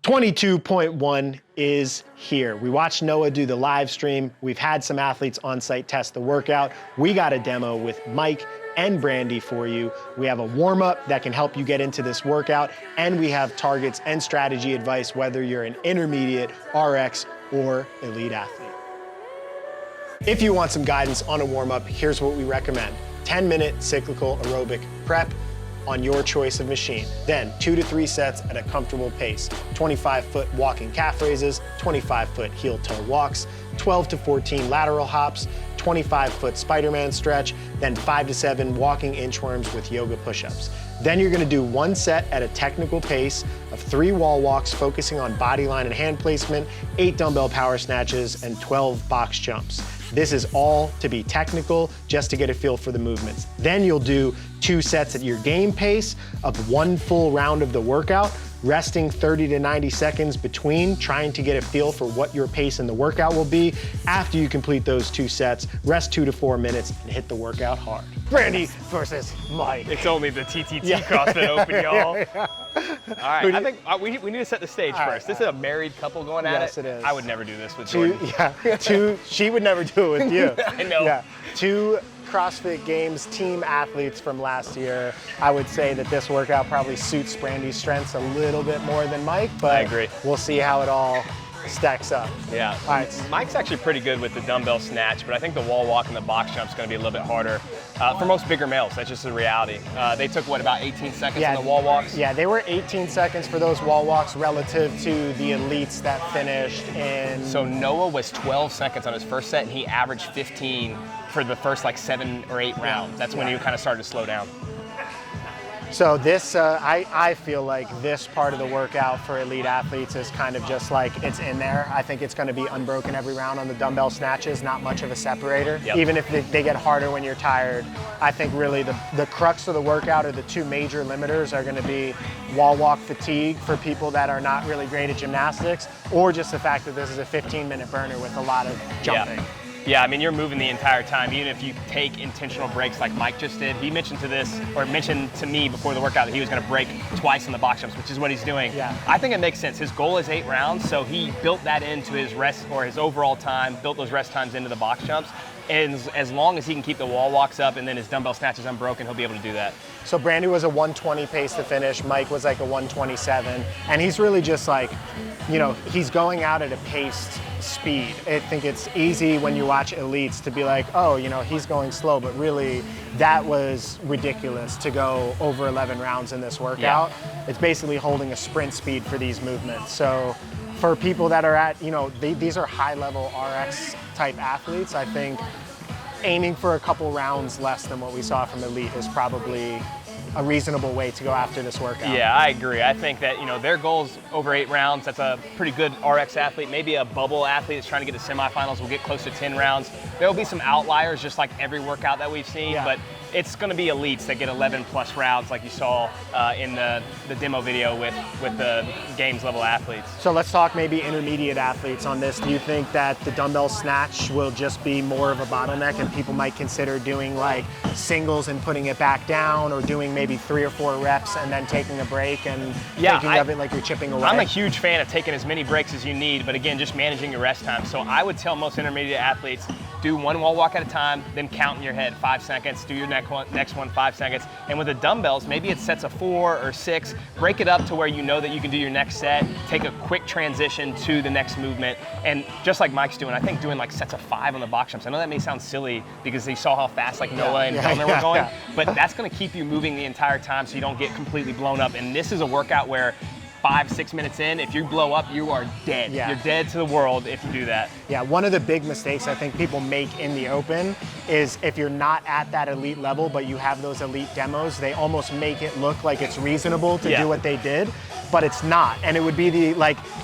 22.1 is here. We watched Noah do the live stream. We've had some athletes on site test the workout. We got a demo with Mike and Brandy for you. We have a warm-up that can help you get into this workout, and we have targets and strategy advice whether you're an intermediate, RX, or elite athlete. If you want some guidance on a warm-up, here's what we recommend. 10-minute cyclical aerobic prep on your choice of machine. Then 2 to 3 sets at a comfortable pace. 25-foot walking calf raises, 25-foot heel-toe walks, 12 to 14 lateral hops, 25-foot Spiderman stretch, then 5 to 7 walking inchworms with yoga push-ups. Then you're gonna do 1 set at a technical pace of 3 wall walks focusing on body line and hand placement, 8 dumbbell power snatches, and 12 box jumps. This is all to be technical, just to get a feel for the movements. Then you'll do 2 sets at your game pace of 1 full round of the workout, resting 30 to 90 seconds between, trying to get a feel for what your pace in the workout will be. After you complete those 2 sets, rest 2 to 4 minutes and hit the workout hard. Brandy versus Mike. It's only the TTT CrossFit Open, y'all. All right, I think we need to set the stage first. This is a married couple going at it. Yes, it is. I would never do this with Jordan. She would never do it with you. I know. Yeah, 2 CrossFit Games team athletes from last year. I would say that this workout probably suits Brandy's strengths a little bit more than Mike, but I agree. We'll see how it all stacks up. Yeah. All right. Mike's actually pretty good with the dumbbell snatch, but I think the wall walk and the box jump is going to be a little bit harder for most bigger males. That's just the reality. They took, what, about 18 seconds on the wall walks? Yeah, they were 18 seconds for those wall walks relative to the elites that finished in... So Noah was 12 seconds on his first set, and he averaged 15 for the first like 7 or 8 rounds. That's when he kind of started to slow down. So this, I feel like this part of the workout for elite athletes is kind of just like it's in there. I think it's going to be unbroken every round on the dumbbell snatches, not much of a separator. Yep. Even if they get harder when you're tired, I think really the crux of the workout, or the 2 major limiters, are going to be wall walk fatigue for people that are not really great at gymnastics, or just the fact that this is a 15-minute burner with a lot of jumping. Yeah, I mean, you're moving the entire time, even if you take intentional breaks like Mike just did. He mentioned to me before the workout that he was going to break twice in the box jumps, which is what he's doing. Yeah. I think it makes sense. His goal is 8 rounds, so he built that into his rest, or his overall time, built those rest times into the box jumps. And as long as he can keep the wall walks up and then his dumbbell snatches unbroken, he'll be able to do that. So Brandy was a 120 pace to finish. Mike was like a 127. And he's really just like, you know, he's going out at a paced speed. I think it's easy when you watch elites to be like, oh, you know, he's going slow. But really, that was ridiculous to go over 11 rounds in this workout. Yeah. It's basically holding a sprint speed for these movements. So for people that are at, you know, these are high-level RX type athletes, I think aiming for a couple rounds less than what we saw from elite is probably a reasonable way to go after this workout. Yeah, I agree. I think that, you know, their goal's over 8 rounds. That's a pretty good RX athlete. Maybe a bubble athlete that's trying to get to semifinals will get close to 10 rounds. There'll be some outliers, just like every workout that we've seen, but it's going to be elites that get 11 plus rounds like you saw in the demo video with the games level athletes. So let's talk maybe intermediate athletes on this. Do you think that the dumbbell snatch will just be more of a bottleneck and people might consider doing like singles and putting it back down, or doing maybe 3 or 4 reps and then taking a break and thinking of it like you're chipping away? I'm a huge fan of taking as many breaks as you need, but again, just managing your rest time. So I would tell most intermediate athletes, do 1 wall walk at a time, then count in your head 5 seconds, do your next one 5 seconds. And with the dumbbells, maybe it's sets of 4 or 6, break it up to where you know that you can do your next set, take a quick transition to the next movement. And just like Mike's doing, I think doing like sets of 5 on the box jumps. I know that may sound silly because they saw how fast like Noah and Hellner were going, but that's gonna keep you moving the entire time so you don't get completely blown up. And this is a workout where 5-6 minutes in, if you blow up, you are dead. Yeah. You're dead to the world if you do that. Yeah, one of the big mistakes I think people make in the open is if you're not at that elite level, but you have those elite demos, they almost make it look like it's reasonable to do what they did, but it's not. And it would be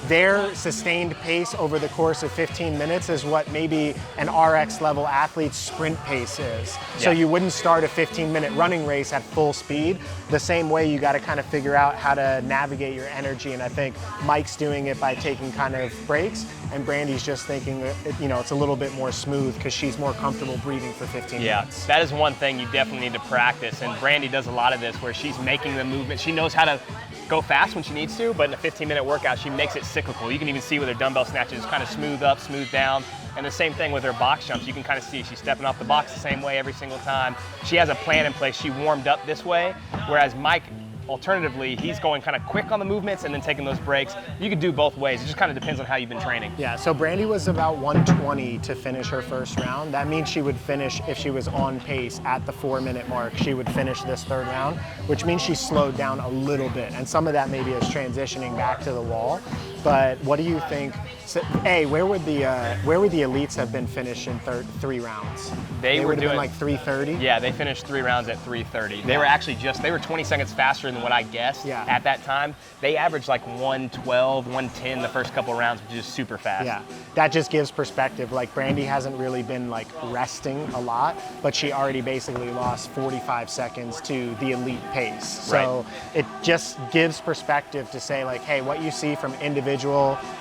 their sustained pace over the course of 15 minutes is what maybe an RX level athlete's sprint pace is. So you wouldn't start a 15-minute running race at full speed. The same way, you got to kind of figure out how to navigate your energy. And I think Mike's doing it by taking kind of breaks, and Brandy's just thinking, you know, it's a little bit more smooth because she's more comfortable breathing for 15 minutes. That is one thing you definitely need to practice. And Brandy does a lot of this where she's making the movement. She knows how to go fast when she needs to, but in a 15-minute workout, she makes it cyclical. You can even see with her dumbbell snatches, kind of smooth up, smooth down. And the same thing with her box jumps. You can kind of see she's stepping off the box the same way every single time. She has a plan in place. She warmed up this way, whereas Mike, alternatively, he's going kind of quick on the movements and then taking those breaks. You could do both ways. It just kind of depends on how you've been training. Yeah, so Brandy was about 120 to finish her first round. That means she would finish, if she was on pace at the 4-minute mark, she would finish this third round, which means she slowed down a little bit. And some of that maybe is transitioning back to the wall. But what do you think? So, where would the elites have been finishing 3 rounds? They would were have doing been like 3:30. Yeah, they finished 3 rounds at 3:30. They were actually they were 20 seconds faster than what I guessed at that time. They averaged like 112, 110 the first couple rounds, which is super fast. Yeah, that just gives perspective. Like Brandy hasn't really been like resting a lot, but she already basically lost 45 seconds to the elite pace. So it just gives perspective to say like, hey, what you see from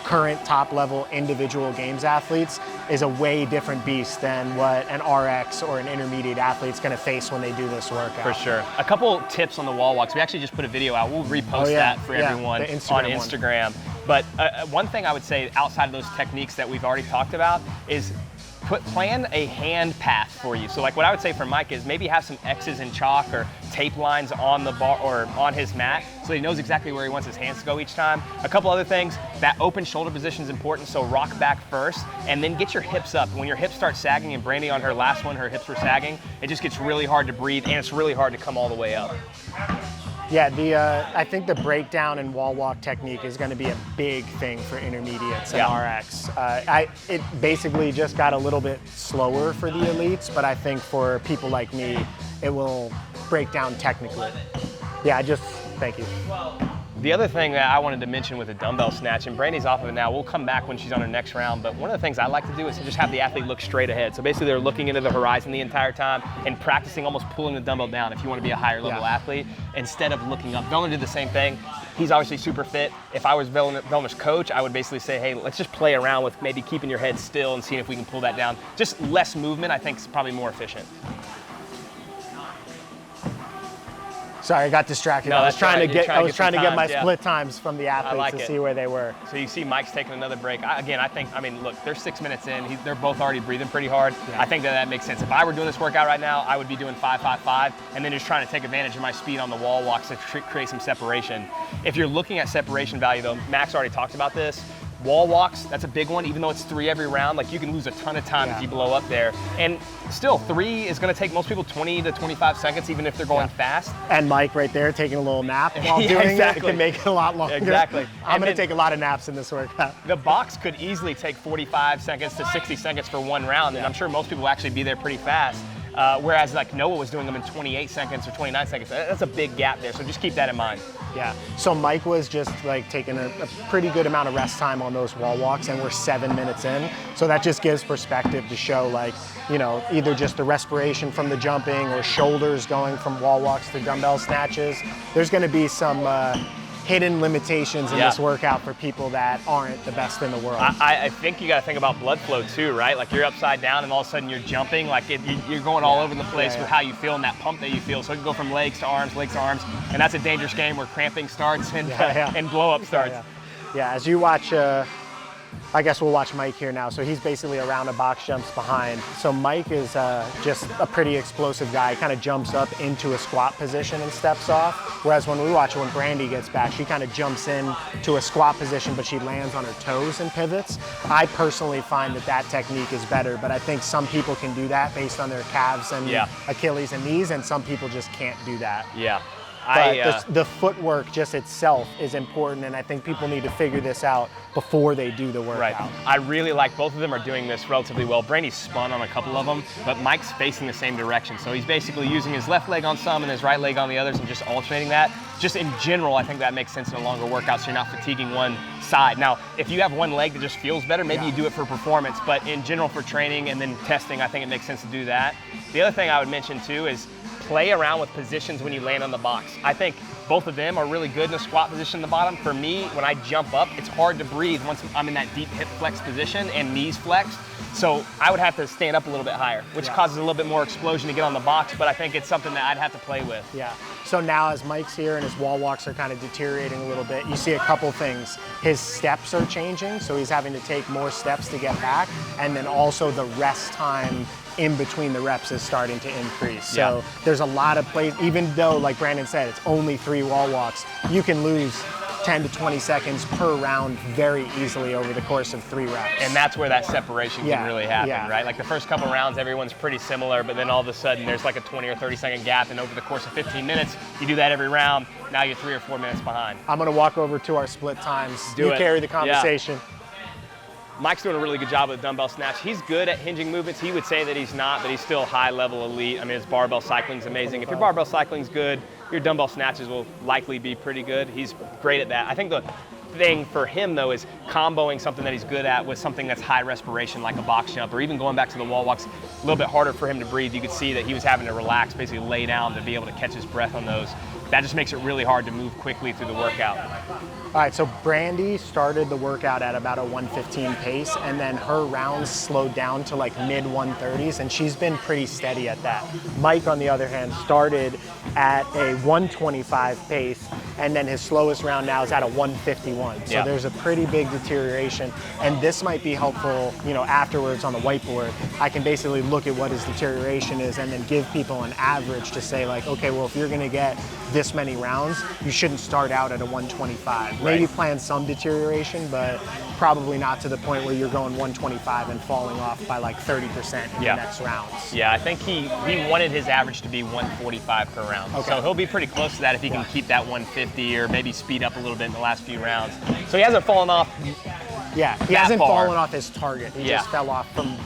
current top level individual games athletes is a way different beast than what an RX or an intermediate athlete's gonna face when they do this workout. For sure. A couple tips on the wall walks. We actually just put a video out. We'll repost that for everyone on Instagram. But one thing I would say outside of those techniques that we've already talked about is plan a hand path for you. So like what I would say for Mike is maybe have some X's in chalk or tape lines on the bar or on his mat so he knows exactly where he wants his hands to go each time. A couple other things, that open shoulder position is important, so rock back first and then get your hips up. When your hips start sagging, and Brandy on her last one, her hips were sagging, it just gets really hard to breathe and it's really hard to come all the way up. Yeah, I think the breakdown and wall walk technique is going to be a big thing for intermediates and RX. It basically just got a little bit slower for the elites, but I think for people like me, it will break down technically. Yeah, thank you. The other thing that I wanted to mention with the dumbbell snatch, and Brandy's off of it now, we'll come back when she's on her next round, but one of the things I like to do is to just have the athlete look straight ahead. So basically they're looking into the horizon the entire time and practicing almost pulling the dumbbell down if you want to be a higher level athlete, instead of looking up. Velner did the same thing. He's obviously super fit. If I was Velner's coach, I would basically say, hey, let's just play around with maybe keeping your head still and seeing if we can pull that down. Just less movement, I think, is probably more efficient. Sorry, I got distracted. No, I was trying to get my times, split times from the athletes to see where they were. So you see Mike's taking another break. Look, they're 6 minutes in. They're both already breathing pretty hard. Yeah. I think that makes sense. If I were doing this workout right now, I would be doing 5-5-5 and then just trying to take advantage of my speed on the wall walks to create some separation. If you're looking at separation value though, Max already talked about this. Wall walks, that's a big one. Even though it's 3 every round, like you can lose a ton of time if you blow up there. And still, 3 is gonna take most people 20 to 25 seconds, even if they're going fast. And Mike right there taking a little nap while doing it can make it a lot longer. Exactly. I'm gonna take a lot of naps in this workout. The box could easily take 45 seconds to 60 seconds for 1 round, and I'm sure most people will actually be there pretty fast. Whereas like Noah was doing them in 28 seconds or 29 seconds. That's a big gap there, so just keep that in mind. Yeah, so Mike was just like taking a pretty good amount of rest time on those wall walks and we're 7 minutes in. So that just gives perspective to show like, you know, either just the respiration from the jumping or shoulders going from wall walks to dumbbell snatches. There's gonna be some hidden limitations in this workout for people that aren't the best in the world. I think you got to think about blood flow too, right? Like you're upside down and all of a sudden you're jumping, like you're going all over the place with how you feel and that pump that you feel. So it can go from legs to arms, and that's a dangerous game where cramping starts and blow up starts. Yeah, as you watch, I guess we'll watch Mike here now. So he's basically around a box jumps behind. So Mike is just a pretty explosive guy. He kind of jumps up into a squat position and steps off. Whereas when we watch it, when Brandy gets back, she kind of jumps in to a squat position, but she lands on her toes and pivots. I personally find that technique is better, but I think some people can do that based on their calves and Achilles and knees, and some people just can't do that. Yeah. But the footwork just itself is important, and I think people need to figure this out before they do the workout. Right. I really like both of them are doing this relatively well. Brandy's spun on a couple of them, but Mike's facing the same direction. So he's basically using his left leg on some and his right leg on the others and just alternating that. Just in general, I think that makes sense in a longer workout so you're not fatiguing one side. Now, if you have one leg that just feels better, maybe you do it for performance, but in general for training and then testing, I think it makes sense to do that. The other thing I would mention too is play around with positions when you land on the box. I think both of them are really good in a squat position in the bottom. For me, when I jump up, it's hard to breathe once I'm in that deep hip flex position and knees flexed. So I would have to stand up a little bit higher, which causes a little bit more explosion to get on the box, but I think it's something that I'd have to play with. Yeah. So now as Mike's here and his wall walks are kind of deteriorating a little bit, you see a couple things. His steps are changing, so he's having to take more steps to get back, and then also the rest time in between the reps is starting to increase. So there's a lot of plays, even though, like Brandon said, it's only 3 wall walks, you can lose 10 to 20 seconds per round very easily over the course of 3 reps. And that's where that separation can really happen, right? Like the first couple rounds, everyone's pretty similar, but then all of a sudden there's like a 20 or 30 second gap, and over the course of 15 minutes, you do that every round, now you're 3 or 4 minutes behind. I'm gonna walk over to our split times. You carry the conversation. Mike's doing a really good job with dumbbell snatch. He's good at hinging movements. He would say that he's not, but he's still high level elite. I mean, his barbell cycling's amazing. If your barbell cycling's good, your dumbbell snatches will likely be pretty good. He's great at that. I think the thing for him though is comboing something that he's good at with something that's high respiration, like a box jump, or even going back to the wall walks, a little bit harder for him to breathe. You could see that he was having to relax, basically lay down to be able to catch his breath on those. That just makes it really hard to move quickly through the workout. All right, so Brandy started the workout at about a 115 pace, and then her rounds slowed down to like mid 130s, and she's been pretty steady at that. Mike, on the other hand, started at a 125 pace, and then his slowest round now is at a 151. So there's a pretty big deterioration, and this might be helpful, you know, afterwards on the whiteboard. I can basically look at what his deterioration is and then give people an average to say like, okay, well, if you're gonna get this many rounds, you shouldn't start out at a 125. Maybe plan some deterioration, but probably not to the point where you're going 125 and falling off by like 30% in the next rounds. Yeah, I think he wanted his average to be 145 per round. Okay. So he'll be pretty close to that if he can keep that 150 or maybe speed up a little bit in the last few rounds. So he hasn't fallen off. Yeah, he hasn't fallen off his target. He just fell off from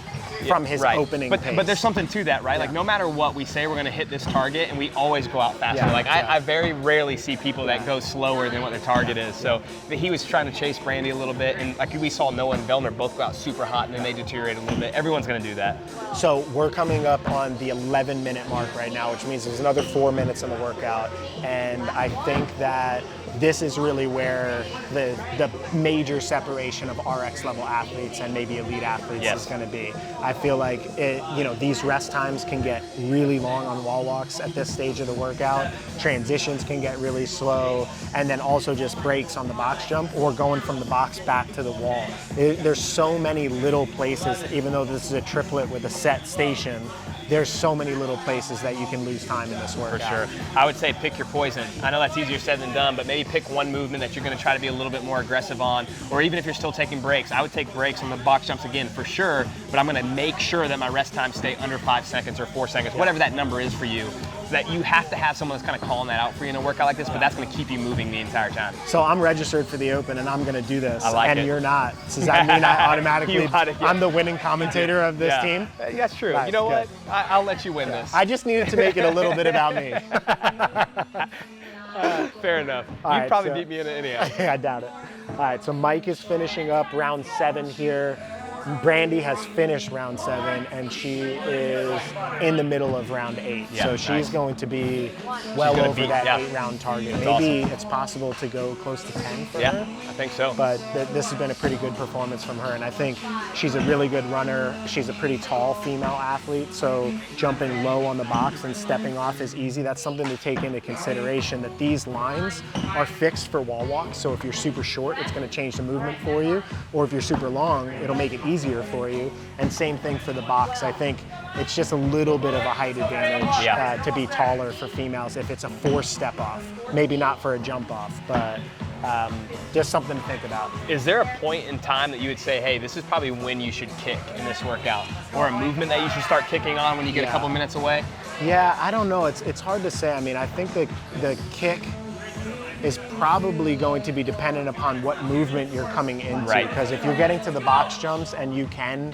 his opening pace. But there's something to that, right? Like no matter what we say, we're gonna hit this target, and we always go out faster. I very rarely see people that go slower than what their target is. So he was trying to chase Brandy a little bit, and like we saw Noah and Vellner both go out super hot, and then they deteriorate a little bit. Everyone's gonna do that. So we're coming up on the 11-minute mark right now, which means there's another 4 minutes in the workout, and I think that this is really where the major separation of RX level athletes and maybe elite athletes is going to be. I feel like these rest times can get really long on wall walks at this stage of the workout. Transitions can get really slow, and then also just breaks on the box jump or going from the box back to the wall. There's so many little places, even though this is a triplet with a set station, there's so many little places that you can lose time in this workout. For sure. I would say pick your poison. I know that's easier said than done, but maybe pick one movement that you're going to try to be a little bit more aggressive on, or even if you're still taking breaks. I would take breaks on the box jumps again for sure, but I'm going to make sure that my rest times stay under 5 seconds or 4 seconds, whatever that number is for you. So that you have to have someone that's kind of calling that out for you in a workout like this, but that's going to keep you moving the entire time. So I'm registered for the Open, and I'm going to do this, I like and it. You're not. So does that mean I automatically, I'm the winning commentator of this team? That's true. Nice, you know what? I'll let you win this. I just needed to make it a little bit about me. Fair enough. You'd probably beat me in it anyhow. I doubt it. All right, so Mike is finishing up round 7 here. Brandy has finished round 7, and she is in the middle of round 8. So she's going to be well over that 8-round target. Maybe it's possible to go close to 10 for her. I think so. But this has been a pretty good performance from her, and I think she's a really good runner. She's a pretty tall female athlete, so jumping low on the box and stepping off is easy. That's something to take into consideration, that these lines are fixed for wall walks. So if you're super short, it's going to change the movement for you, or if you're super long, it'll make it easier for you. And same thing for the box. I think it's just a little bit of a height advantage to be taller for females if it's a forced step off. Maybe not for a jump off, but just something to think about. Is there a point in time that you would say, hey, this is probably when you should kick in this workout, or a movement that you should start kicking on when you get a couple minutes away? Yeah, I don't know. It's hard to say. I mean, I think the kick is probably going to be dependent upon what movement you're coming into. Because if you're getting to the box jumps and you can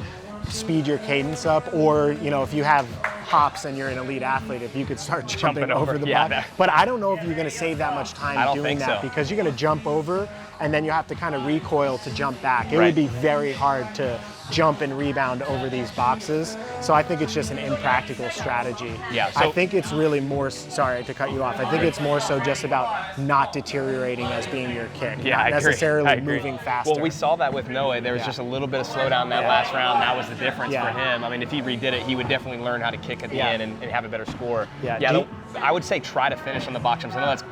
speed your cadence up, or if you have hops and you're an elite athlete, if you could start jumping over the box. But I don't know if you're going to save that much time doing that, because you're going to jump over and then you have to kind of recoil to jump back. It would be very hard to jump and rebound over these boxes. So I think it's just an impractical strategy. Yeah. So I think it's really more, sorry to cut you off, I think it's more so just about not deteriorating as being your kick, not necessarily moving faster. Well, we saw that with Noah. There was just a little bit of slowdown that last round. That was the difference for him. I mean, if he redid it, he would definitely learn how to kick at the end and have a better score. I would say try to finish on the box jumps. I know that's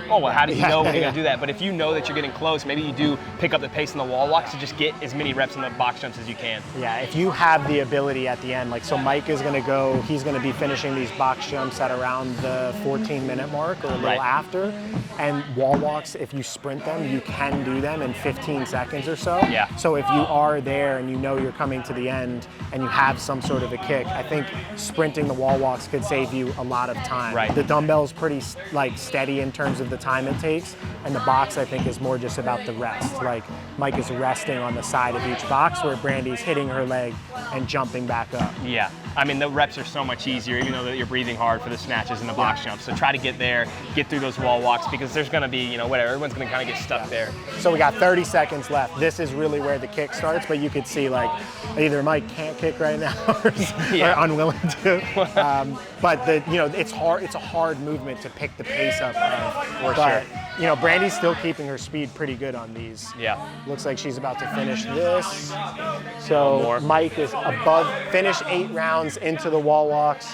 oh, well, how do you know when you're going to do that? But if you know that you're getting close, maybe you do pick up the pace in the wall walks to just get as many reps in the box jumps as you can. Yeah, if you have the ability at the end, like, so Mike is going to go, he's going to be finishing these box jumps at around the 14-minute mark or a little after. And wall walks, if you sprint them, you can do them in 15 seconds or so. Yeah. So if you are there and you know you're coming to the end and you have some sort of a kick, I think sprinting the wall walks could save you a lot of time. Right. The dumbbell's pretty steady in terms of the time it takes, and the box I think is more just about the rest. Like, Mike is resting on the side of each box where Brandy's hitting her leg and jumping back up. Yeah, I mean, the reps are so much easier, even though you're breathing hard for the snatches and the box jumps. So try to get there, get through those wall walks, because there's going to be, whatever, everyone's going to kind of get stuck there. So we got 30 seconds left. This is really where the kick starts, but you could see, like, either Mike can't kick right now or unwilling to. But it's hard. It's a hard movement to pick the pace up of. But Brandy's still keeping her speed pretty good on these. Yeah. Looks like she's about to finish this. So Mike is above, finish 8 rounds into the wall walks.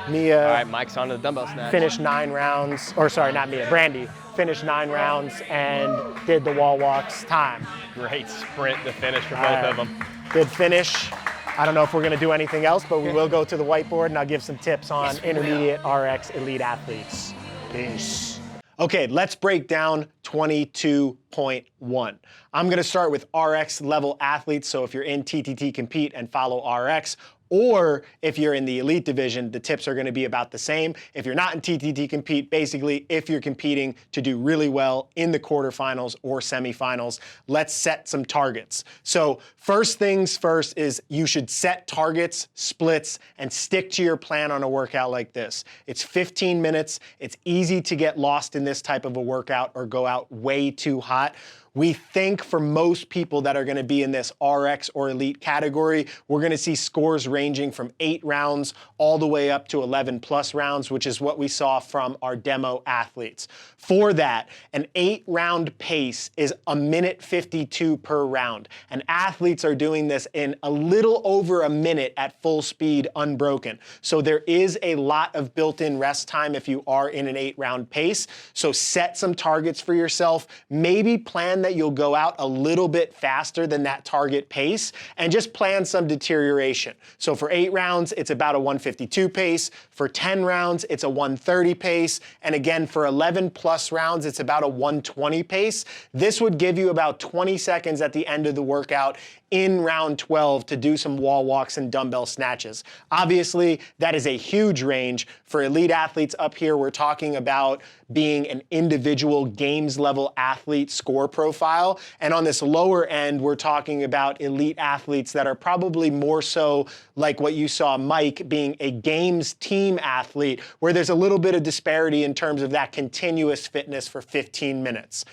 Mia. All right, Mike's on to the dumbbell snatch. Finished 9 rounds, or sorry, not Mia, Brandy finished 9 rounds and did the wall walks time. Great sprint to finish for both of them. Good finish. I don't know if we're going to do anything else, but we will go to the whiteboard and I'll give some tips on intermediate RX elite athletes. Peace. Okay, let's break down 22.1. I'm going to start with RX level athletes. So if you're in TTT Compete and follow RX, or if you're in the elite division, the tips are going to be about the same. If you're not in TTT Compete, basically, if you're competing to do really well in the quarterfinals or semifinals, let's set some targets. So first things first is you should set targets, splits, and stick to your plan on a workout like this. It's 15 minutes. It's easy to get lost in this type of a workout or go out way too hot. We think for most people that are going to be in this RX or elite category, we're going to see scores ranging from 8 rounds all the way up to 11 plus rounds, which is what we saw from our demo athletes. For that, an 8-round pace is 1:52 per round. And athletes are doing this in a little over a minute at full speed unbroken. So there is a lot of built-in rest time if you are in an 8-round pace. So set some targets for yourself. Maybe plan that you'll go out a little bit faster than that target pace, and just plan some deterioration. So for 8 rounds, it's about a 1:52 pace. For 10 rounds, it's a 1:30 pace. And again, for 11 plus rounds, it's about a 1:20 pace. This would give you about 20 seconds at the end of the workout in round 12 to do some wall walks and dumbbell snatches. Obviously, that is a huge range. For elite athletes up here, we're talking about being an individual games level athlete score profile. And on this lower end, we're talking about elite athletes that are probably more so like what you saw Mike being a games team athlete, where there's a little bit of disparity in terms of that continuous fitness for 15 minutes.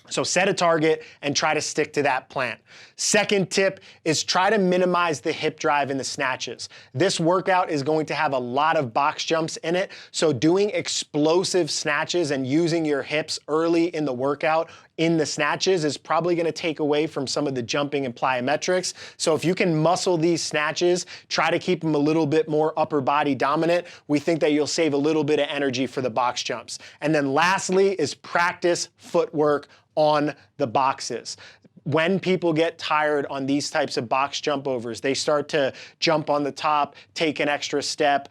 So set a target and try to stick to that plan. Second tip is try to minimize the hip drive in the snatches. This workout is going to have a lot of box jumps in it, so doing explosive snatches and using your hips early in the workout in the snatches is probably going to take away from some of the jumping and plyometrics. So if you can muscle these snatches, try to keep them a little bit more upper body dominant. We think that you'll save a little bit of energy for the box jumps. And then lastly is practice footwork on the boxes. When people get tired on these types of box jump overs, they start to jump on the top, take an extra step,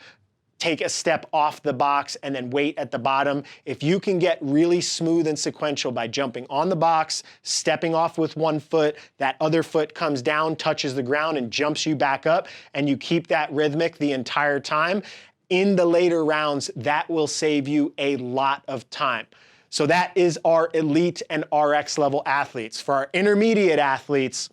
take a step off the box, and then wait at the bottom. If you can get really smooth and sequential by jumping on the box, stepping off with one foot, that other foot comes down, touches the ground, and jumps you back up, and you keep that rhythmic the entire time, in the later rounds, that will save you a lot of time. So that is our elite and RX level athletes. For our intermediate athletes,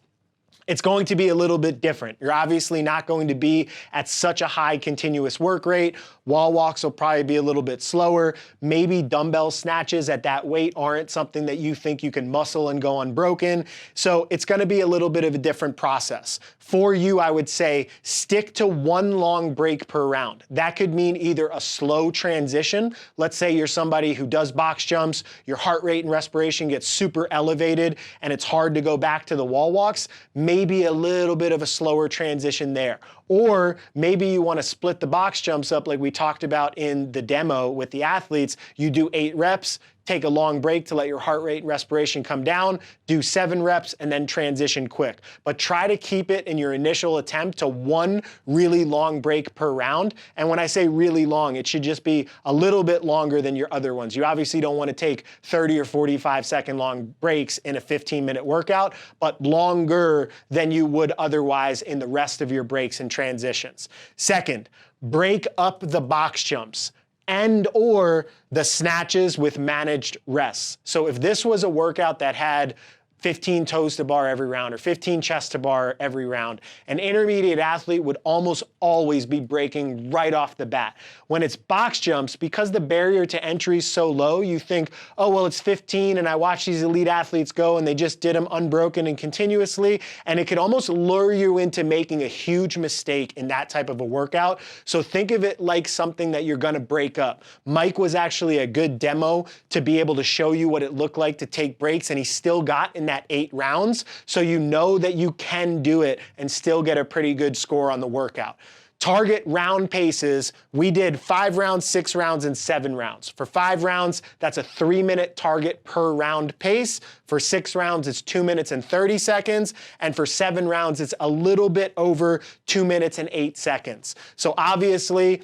it's going to be a little bit different. You're obviously not going to be at such a high continuous work rate. Wall walks will probably be a little bit slower. Maybe dumbbell snatches at that weight aren't something that you think you can muscle and go unbroken. So it's going to be a little bit of a different process. For you, I would say stick to one long break per round. That could mean either a slow transition. Let's say you're somebody who does box jumps, your heart rate and respiration gets super elevated and it's hard to go back to the wall walks. Maybe a little bit of a slower transition there. Or maybe you want to split the box jumps up like we talked about in the demo with the athletes. You do 8 reps, take a long break to let your heart rate and respiration come down, do 7 reps, and then transition quick. But try to keep it in your initial attempt to one really long break per round. And when I say really long, it should just be a little bit longer than your other ones. You obviously don't want to take 30 or 45 second long breaks in a 15-minute workout, but longer than you would otherwise in the rest of your breaks and transitions. Second, break up the box jumps and or the snatches with managed rests. So if this was a workout that had 15 toes to bar every round or 15 chest to bar every round, an intermediate athlete would almost always be breaking right off the bat. When it's box jumps, because the barrier to entry is so low, you think, oh, well, it's 15 and I watch these elite athletes go and they just did them unbroken and continuously, and it could almost lure you into making a huge mistake in that type of a workout. So think of it like something that you're gonna break up. Mike was actually a good demo to be able to show you what it looked like to take breaks, and he still got in that 8 rounds, so you know that you can do it and still get a pretty good score on the workout. Target round paces. We did 5 rounds, 6 rounds, and 7 rounds. For 5 rounds, that's a 3-minute target per round pace. For 6 rounds, it's 2 minutes and 30 seconds. And for 7 rounds, it's a little bit over 2 minutes and 8 seconds. So obviously,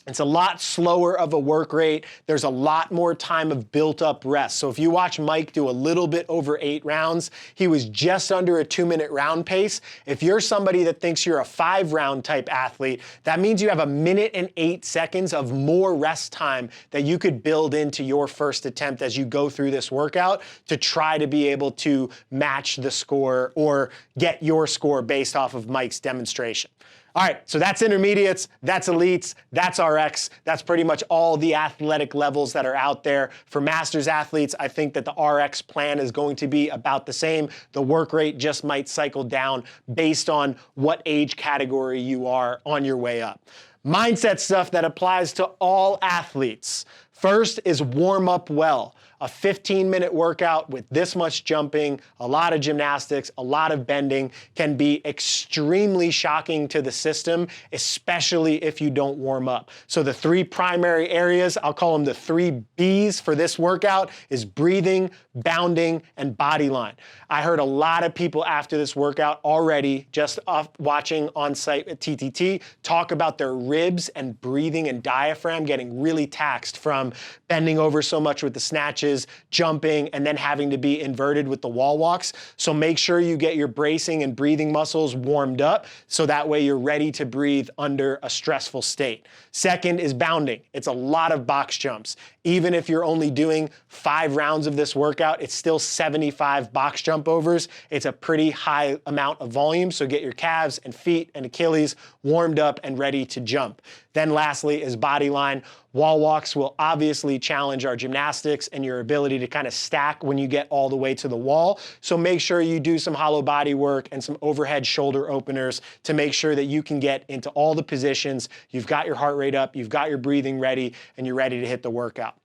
it's a lot slower of a work rate. There's a lot more time of built up rest. So if you watch Mike do a little bit over 8 rounds, he was just under a 2-minute round pace. If you're somebody that thinks you're a 5-round type athlete, that means you have 1 minute and 8 seconds of more rest time that you could build into your first attempt as you go through this workout to try to be able to match the score or get your score based off of Mike's demonstration. All right, so that's intermediates, that's elites, that's RX, that's pretty much all the athletic levels that are out there. For masters athletes, I think that the RX plan is going to be about the same. The work rate just might cycle down based on what age category you are on your way up. Mindset stuff that applies to all athletes. First is warm up well. A 15-minute workout with this much jumping, a lot of gymnastics, a lot of bending can be extremely shocking to the system, especially if you don't warm up. So the 3 primary areas, I'll call them the 3 B's for this workout, is breathing, bounding, and body line. I heard a lot of people after this workout already, just watching on site at TTT, talk about their ribs and breathing and diaphragm getting really taxed from bending over so much with the snatches, jumping, and then having to be inverted with the wall walks. So make sure you get your bracing and breathing muscles warmed up so that way you're ready to breathe under a stressful state. Second is bounding. It's a lot of box jumps. Even if you're only doing 5 rounds of this workout, it's still 75 box jump overs. It's a pretty high amount of volume, so get your calves and feet and Achilles warmed up and ready to jump. Then lastly is body line. Wall walks will obviously challenge our gymnastics and your ability to kind of stack when you get all the way to the wall. So make sure you do some hollow body work and some overhead shoulder openers to make sure that you can get into all the positions. You've got your heart rate up, you've got your breathing ready, and you're ready to hit the workout.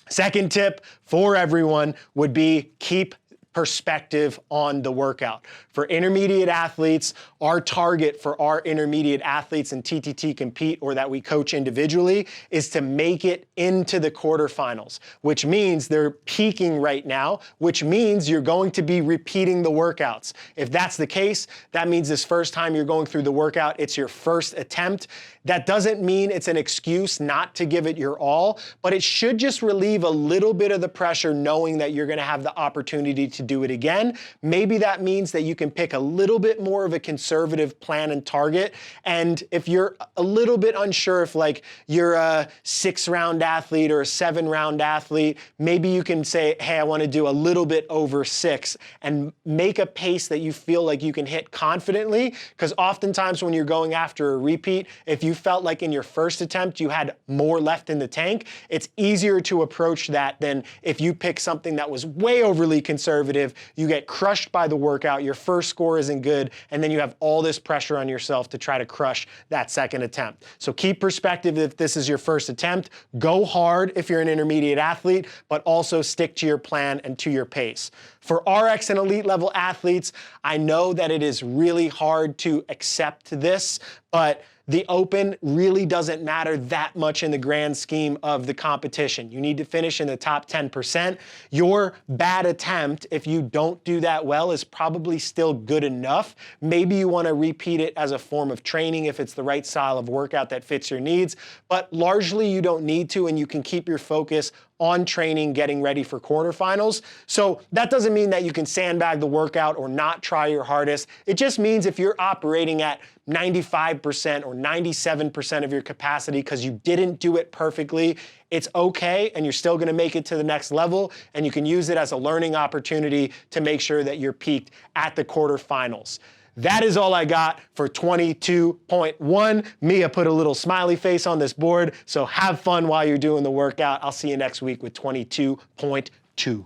Second tip for everyone would be keep perspective on the workout. For intermediate athletes, our target for our intermediate athletes in TTT Compete or that we coach individually is to make it into the quarterfinals, which means they're peaking right now, which means you're going to be repeating the workouts. If that's the case, that means this first time you're going through the workout, it's your first attempt. That doesn't mean it's an excuse not to give it your all, but it should just relieve a little bit of the pressure knowing that you're going to have the opportunity to to do it again. Maybe that means that you can pick a little bit more of a conservative plan and target. And if you're a little bit unsure if like you're a 6-round athlete or a 7-round athlete, maybe you can say, hey, I want to do a little bit over 6 and make a pace that you feel like you can hit confidently. Because oftentimes when you're going after a repeat, if you felt like in your first attempt you had more left in the tank, it's easier to approach that than if you pick something that was way overly conservative, you get crushed by the workout, your first score isn't good, and then you have all this pressure on yourself to try to crush that second attempt. So keep perspective if this is your first attempt. Go hard if you're an intermediate athlete, but also stick to your plan and to your pace. For RX and elite level athletes, I know that it is really hard to accept this, but the open really doesn't matter that much in the grand scheme of the competition. You need to finish in the top 10%. Your bad attempt, if you don't do that well, is probably still good enough. Maybe you want to repeat it as a form of training if it's the right style of workout that fits your needs, but largely you don't need to, and you can keep your focus on training, getting ready for quarterfinals. So that doesn't mean that you can sandbag the workout or not try your hardest. It just means if you're operating at 95% or 97% of your capacity because you didn't do it perfectly, it's okay, and you're still gonna make it to the next level, and you can use it as a learning opportunity to make sure that you're peaked at the quarterfinals. That is all I got for 22.1. Mia put a little smiley face on this board, so have fun while you're doing the workout. I'll see you next week with 22.2.